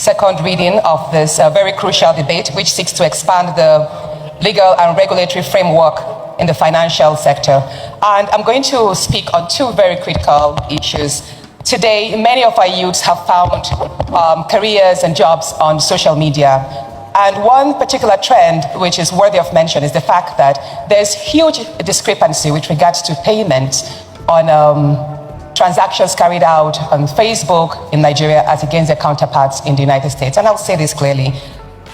second reading of this very crucial debate, which seeks to expand the legal and regulatory framework in the financial sector. And I'm going to speak on two very critical issues. Today, many of our youths have found careers and jobs on social media. And one particular trend which is worthy of mention is the fact that there's huge discrepancy with regards to payments on transactions carried out on Facebook in Nigeria as against their counterparts in the United States. And I'll say this clearly.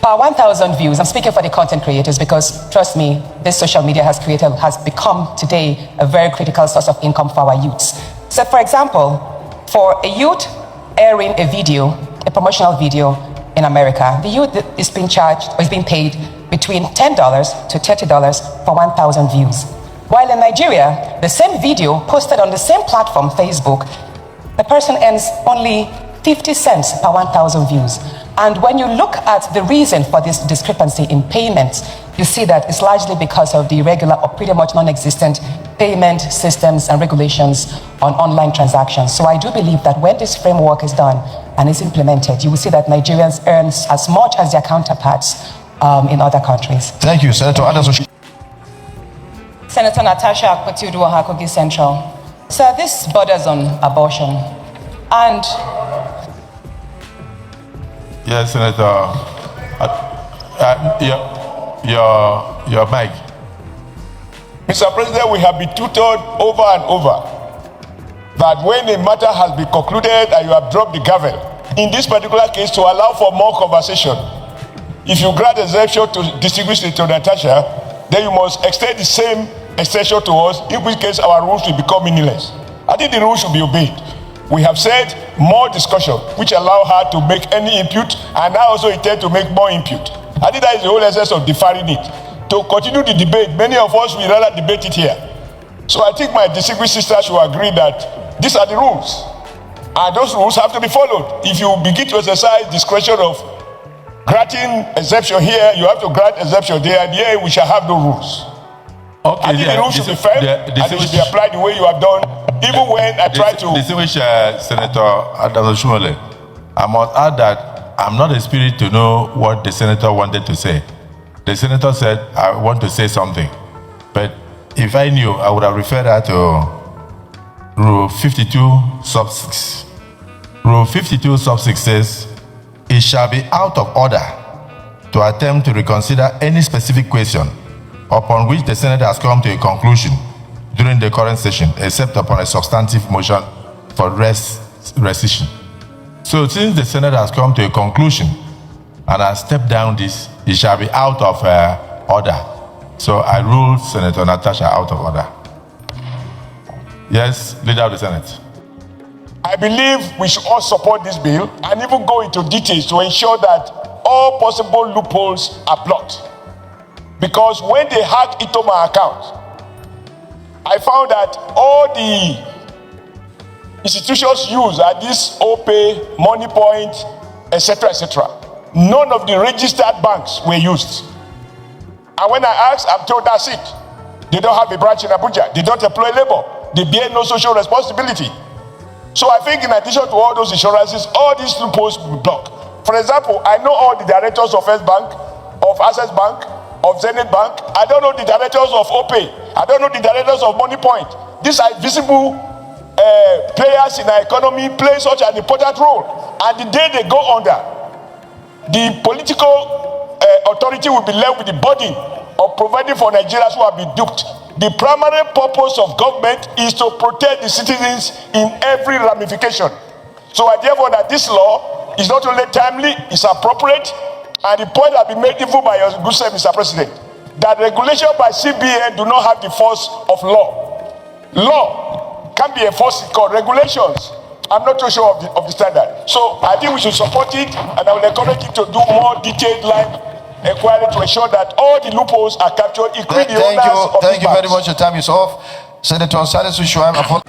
Per 1,000 views, I'm speaking for the content creators because, trust me, this social media has become today a very critical source of income for our youths. So, for example, for a youth airing a video, a promotional video in America, the youth is being charged or is being paid between $10 to $30 for 1,000 views. While in Nigeria, the same video posted on the same platform, Facebook, the person earns only 50 cents per 1,000 views. And when you look at the reason for this discrepancy in payments, you see that it's largely because of the irregular or pretty much non-existent payment systems and regulations on online transactions. So I do believe that when this framework is done and is implemented, you will see that Nigerians earn as much as their counterparts in other countries. Thank you, Senator Adams Oshiomhole. Senator Natasha Akpoti, Kogi Central. So this borders on abortion. And yes, Senator, your mic. Mr. President, we have been tutored over and over that when a matter has been concluded and you have dropped the gavel, in this particular case, to allow for more conversation, if you grant exemption to distinguished Senator Natasha, then you must extend the same extension to us, in which case our rules will become meaningless. I think the rules should be obeyed. We have said more discussion, which allow her to make any input, and I also intend to make more input. I think that is the whole essence of deferring it. To continue the debate, many of us will rather debate it here. So I think my distinguished sisters will agree that these are the rules, and those rules have to be followed. If you begin to exercise discretion of granting exemption here, you have to grant exemption there, and here we shall have no rules. Okay, I think the rules should be firm, and they should be applied the way you have done, even when I try to... Distinguished Senator Adams Oshiomhole, I must add that I'm not a spirit to know what the senator wanted to say. The senator said, I want to say something. But if I knew, I would have referred her to Rule 52, sub 6. Rule 52, sub 6 says, it shall be out of order to attempt to reconsider any specific question upon which the Senate has come to a conclusion during the current session, except upon a substantive motion for rescission. So since the Senate has come to a conclusion and has stepped down this, it shall be out of order. So I rule Senator Natasha out of order. Yes, Leader of the Senate. I believe we should all support this bill and even go into details to ensure that all possible loopholes are blocked. Because when they hacked into my account, I found that all the institutions used are this OPAY, Moniepoint, etc., etc. None of the registered banks were used. And when I asked, I'm told that's it. They don't have a branch in Abuja. They don't employ labor. They bear no social responsibility. So I think in addition to all those insurances, all these loopholes will be blocked. For example, I know all the directors of First Bank, of Access Bank, of Zenith Bank. I don't know the directors of OPAY. I don't know the directors of Moniepoint. These are visible players in our economy, play such an important role. And the day they go under, the political authority will be left with the burden of providing for Nigerians who have been duped. The primary purpose of government is to protect the citizens in every ramification. So I therefore that this law is not only timely, it's appropriate, and the point has been made even by your good self, Mr. President, that regulation by CBN do not have the force of law. Law can be enforced in court. Regulations, I'm not too sure of the standard. So I think we should support it, and I will encourage you to do more detailed line inquiry to ensure that all the loopholes are captured, including the owners of the banks. Thank you very much. Your time is off. Senator Adams Oshiomhole.